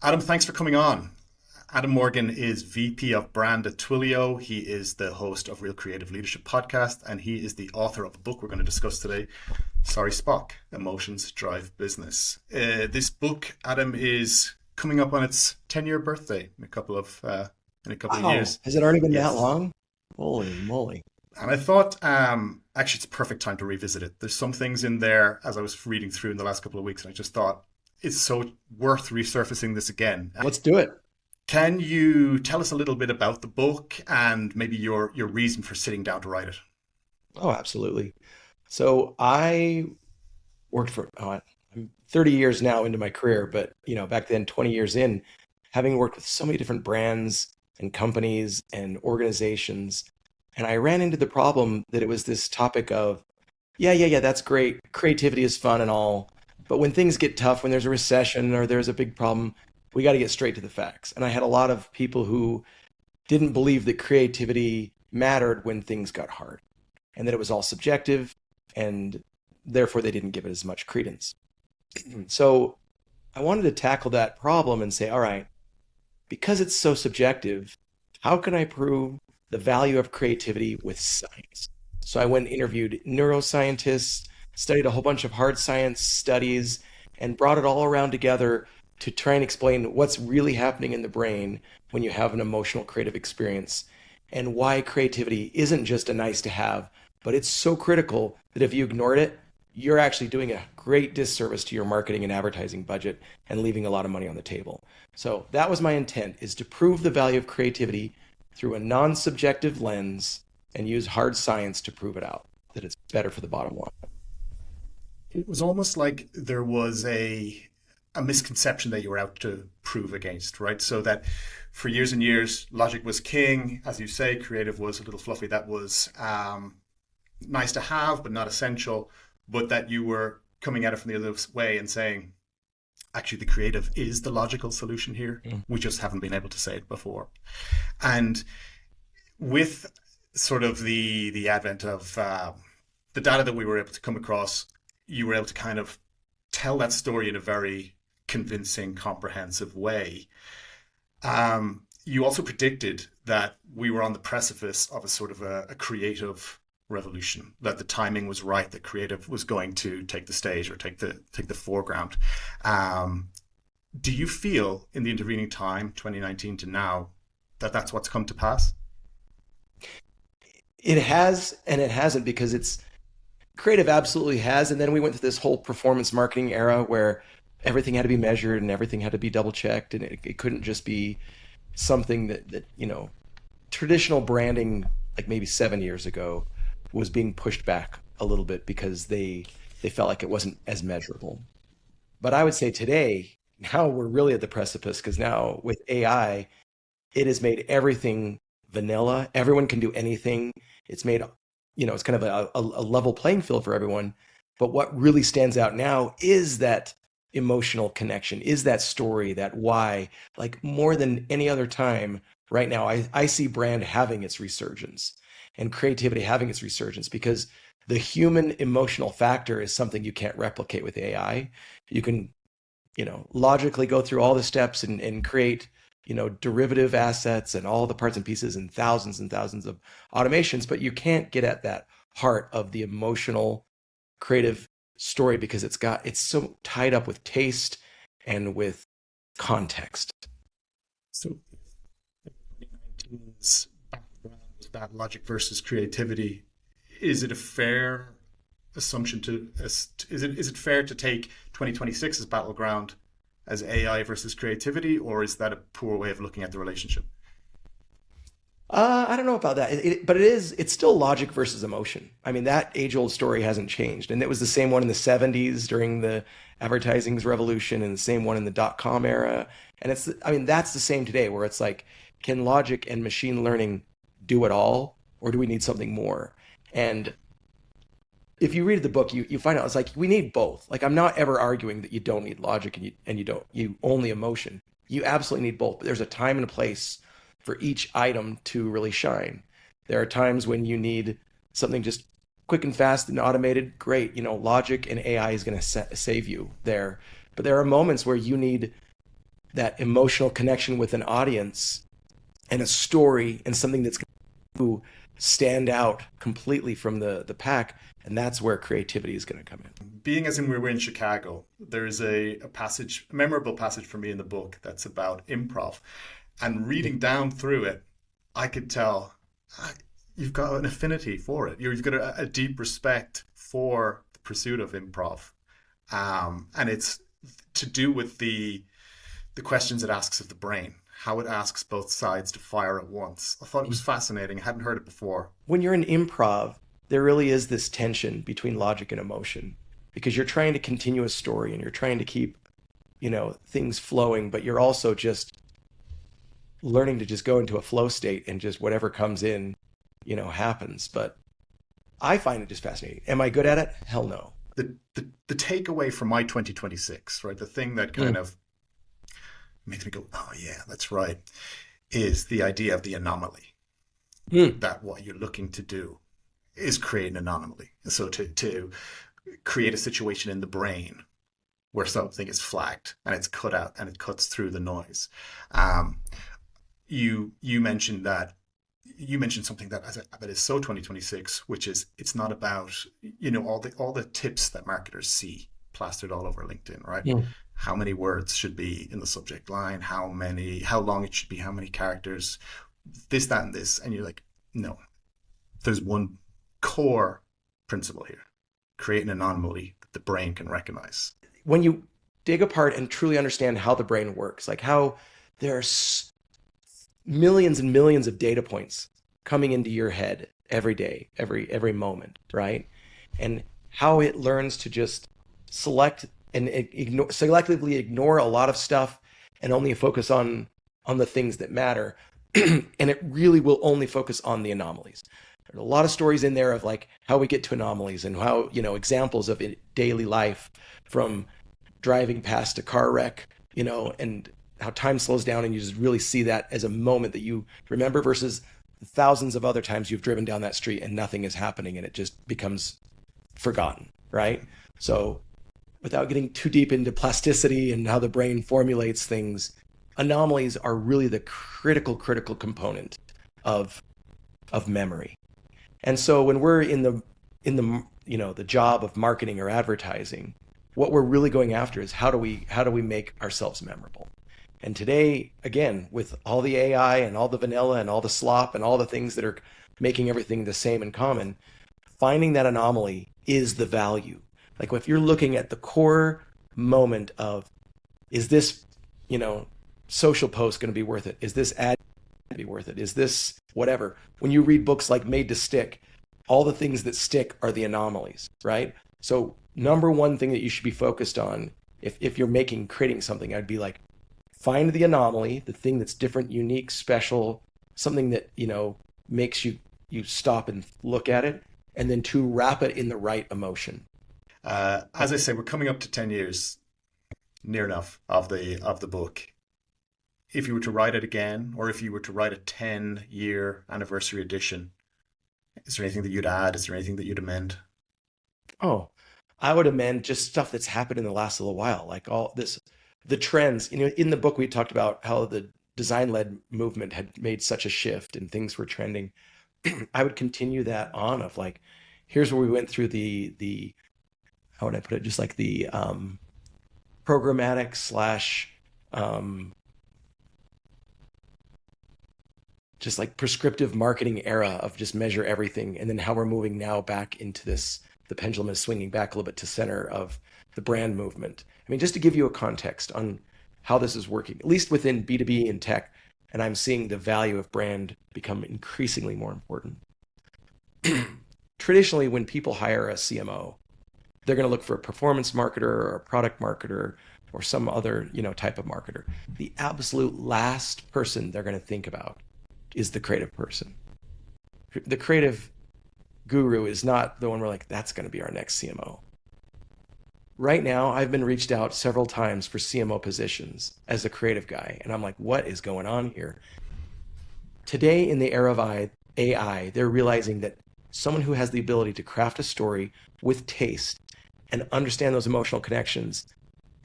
Adam, thanks for coming on. Adam Morgan is VP of Brand at Twilio. He is the host of Real Creative Leadership podcast, and he is the author of a book we're going to discuss today. Sorry, Spock, Emotions Drive Business. This book, Adam, is coming up on its 10-year birthday in a couple of Wow, years. has it already been that Yes. long? Holy moly. And I thought, actually, it's a perfect time to revisit it. There's some things in there as I was reading through in the last couple of weeks, and I just thought it's so worth resurfacing this again. Let's do it. Can you tell us a little bit about the book and maybe your reason for sitting down to write it? Oh, absolutely. So I worked for, I'm 30 years now into my career, but back then, 20 years in, having worked with so many different brands and companies and organizations, and I ran into the problem that it was this topic of, yeah, that's great. Creativity is fun and all, but when things get tough, when there's a recession or there's a big problem, we got to get straight to the facts. And I had a lot of people who didn't believe that creativity mattered when things got hard and that it was all subjective and therefore they didn't give it as much credence. So I wanted to tackle that problem and say, all right, because it's so subjective, how can I prove the value of creativity with science? So I went and interviewed neuroscientists, studied a whole bunch of hard science studies, and brought it all around together to try and explain what's really happening in the brain when you have an emotional creative experience and why creativity isn't just a nice to have, but it's so critical that if you ignored it, you're actually doing a great disservice to your marketing and advertising budget and leaving a lot of money on the table. So that was my intent, is to prove the value of creativity through a non-subjective lens and use hard science to prove it out, that it's better for the bottom line. It was almost like there was a misconception that you were out to prove against, right? So that for years and years, logic was king, as you say, creative was a little fluffy. That was nice to have, but not essential. But that you were coming at it from the other way and saying, actually, the creative is the logical solution here. Mm. We just haven't been able to say it before. And with sort of the advent of the data that we were able to come across, you were able to kind of tell that story in a very convincing, comprehensive way. You also predicted that we were on the precipice of a sort of a creative revolution, that the timing was right, that creative was going to take the stage or take the foreground. Um, do you feel in the intervening time, 2019 to now, that that's what's come to pass? It has and it hasn't, because it's creative absolutely has. And then we went through this whole performance marketing era where everything had to be measured and everything had to be double checked, and it couldn't just be something that traditional branding, like maybe 7 years ago, was being pushed back a little bit because they felt like it wasn't as measurable. But I would say today, now we're really at the precipice, because now with AI, it has made everything vanilla. Everyone can do anything. It's made, it's kind of a level playing field for everyone. But what really stands out now is that emotional connection, is that story, that why, like more than any other time right now, I see brand having its resurgence and creativity having its resurgence, because the human emotional factor is something you can't replicate with AI. You can, logically go through all the steps and create, derivative assets and all the parts and pieces and thousands of automations, but you can't get at that heart of the emotional creative story, because it's so tied up with taste and with context. So 2019's background with that logic versus creativity, is it a fair assumption is it fair to take 2026 as battleground as AI versus creativity, or is that a poor way of looking at the relationship? I don't know about that, but it's still logic versus emotion. I mean, that age-old story hasn't changed. And it was the same one in the 70s during the advertising's revolution, and the same one in the dot-com era. And that's the same today, where it's like, can logic and machine learning do it all, or do we need something more? And if you read the book, you find out it's like we need both. Like, I'm not ever arguing that you don't need logic and you only emotion. You absolutely need both, but there's a time and a place for each item to really shine. There are times when you need something just quick and fast and automated. Great, logic and AI is going to save you there. But there are moments where you need that emotional connection with an audience and a story and something that's going to stand out completely from the pack. And that's where creativity is going to come in. Being as in we were in Chicago, there's a passage, a memorable passage for me in the book that's about improv. And reading down through it, I could tell you've got an affinity for it. You've got a deep respect for the pursuit of improv. And it's to do with the questions it asks of the brain, how it asks both sides to fire at once. I thought it was fascinating. I hadn't heard it before. When you're in improv, there really is this tension between logic and emotion because you're trying to continue a story and you're trying to keep, things flowing, but you're also just learning to just go into a flow state and just whatever comes in, happens. But I find it just fascinating. Am I good at it? Hell no. The takeaway from my 2026, right? The thing that kind of makes me go, oh yeah, that's right, is the idea of the anomaly. That what you're looking to do is create an anomaly. So to create a situation in the brain where something is flagged and it's cut out and it cuts through the noise. You mentioned that. You mentioned something that is so 2026, which is it's not about all the tips that marketers see plastered all over LinkedIn, right? How many words should be in the subject line, how long it should be, how many characters, this, that, and this, and you're like, no, there's one core principle here: create an anomaly that the brain can recognize. When you dig apart and truly understand how the brain works, like how there's millions and millions of data points coming into your head every day, every moment, right? And how it learns to just select and selectively ignore a lot of stuff and only focus on the things that matter. And it really will only focus on the anomalies. There's a lot of stories in there of like how we get to anomalies and how, examples of it, daily life, from driving past a car wreck, and how time slows down and you just really see that as a moment that you remember versus thousands of other times you've driven down that street and nothing is happening and it just becomes forgotten, right? So without getting too deep into plasticity and how the brain formulates things, anomalies are really the critical component of memory. And so when we're in the the job of marketing or advertising, what we're really going after is how do we make ourselves memorable? And today, again, with all the AI and all the vanilla and all the slop and all the things that are making everything the same and common, finding that anomaly is the value. Like if you're looking at the core moment of, is this, social post going to be worth it? Is this ad going to be worth it? Is this whatever? When you read books like Made to Stick, all the things that stick are the anomalies, right? So number one thing that you should be focused on if you're creating something, I'd be like, find the anomaly, the thing that's different, unique, special, something that, makes you stop and look at it, and then to wrap it in the right emotion. As I say, we're coming up to 10 years, near enough, of the book. If you were to write it again, or if you were to write a 10-year anniversary edition, is there anything that you'd add? Is there anything that you'd amend? Oh, I would amend just stuff that's happened in the last little while, like all this, the trends. In the book we talked about how the design-led movement had made such a shift and things were trending. I would continue that on of like, here's where we went through the how would I put it? Just like the programmatic / just like prescriptive marketing era of just measure everything. And then how we're moving now back into this, the pendulum is swinging back a little bit to center of the brand movement. I mean, just to give you a context on how this is working, at least within B2B and tech, and I'm seeing the value of brand become increasingly more important. Traditionally, when people hire a CMO, they're going to look for a performance marketer or a product marketer or some other, type of marketer. The absolute last person they're going to think about is the creative person. The creative guru is not the one we're like, that's going to be our next CMO. Right now, I've been reached out several times for CMO positions as a creative guy, and I'm like, what is going on here? Today, in the era of AI, they're realizing that someone who has the ability to craft a story with taste and understand those emotional connections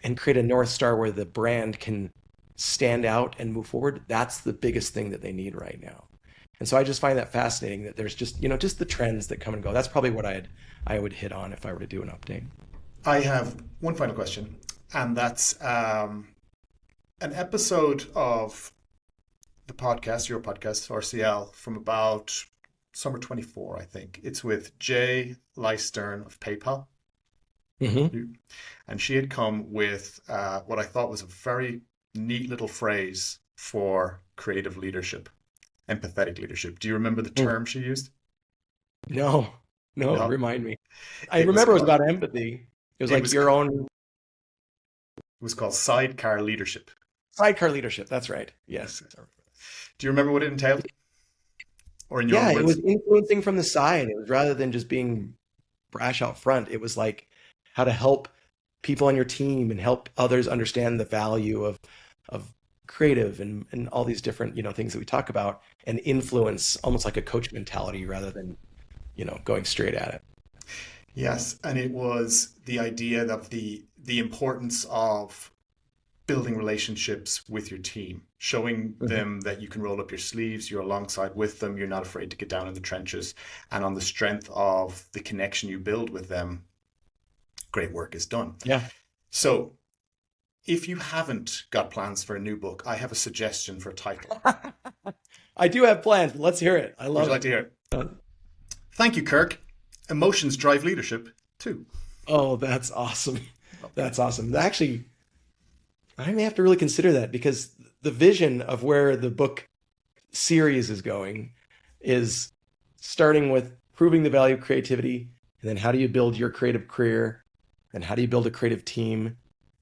and create a North Star where the brand can stand out and move forward, that's the biggest thing that they need right now. And so I just find that fascinating that there's just, just the trends that come and go. That's probably what I would hit on if I were to do an update. I have one final question, and that's an episode of the podcast, your podcast, RCL, from about summer 24, I think. It's with Jay Lystern of PayPal. Mm-hmm. And she had come with what I thought was a very neat little phrase for creative leadership, empathetic leadership. Do you remember the term she used? No, No? remind me. I It was remember it was called, about empathy. It was it like was, your own it was called Sidecar Leadership. sidecar leadership. That's right. Yes. Do you remember what it entailed? Or in your Yeah, own it was words? influencing from the side. It was rather than just being brash out front. It was like how to help people on your team and help others understand the value of creative and all these different, things that we talk about and influence almost like a coach mentality rather than, going straight at it. Yes, and it was the idea of the importance of building relationships with your team, showing Mhm. them that you can roll up your sleeves, you're alongside with them, you're not afraid to get down in the trenches, and on the strength of the connection you build with them, great work is done. Yeah. So, if you haven't got plans for a new book, I have a suggestion for a title. I do have plans, but let's hear it. I Would you love like it. to hear it? Uh, Thank you, Kirk. Emotions drive leadership too. Oh, that's awesome. That's awesome. Actually, I may have to really consider that because the vision of where the book series is going is starting with proving the value of creativity, and then how do you build your creative career, and how do you build a creative team,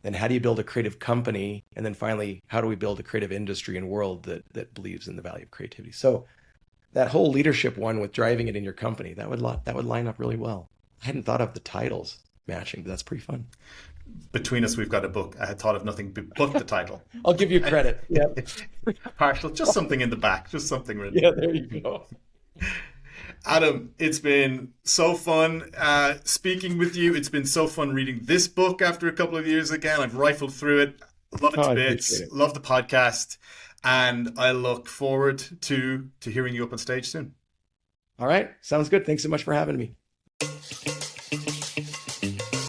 then how do you build a creative company, and then finally, how do we build a creative industry and world that believes in the value of creativity? So that whole leadership one with driving it in your company, that would line up really well. I hadn't thought of the titles matching, but that's pretty fun. Between us, we've got a book. I had thought of nothing but the title. I'll give you credit. Yep. Partial, just something in the back, just something written. Yeah, there you go. Adam, it's been so fun speaking with you. It's been so fun reading this book after a couple of years again. I've rifled through it, love it Oh, to I bits, appreciate it. love the podcast, and I look forward to hearing you up on stage soon. All right. Sounds good. Thanks so much for having me.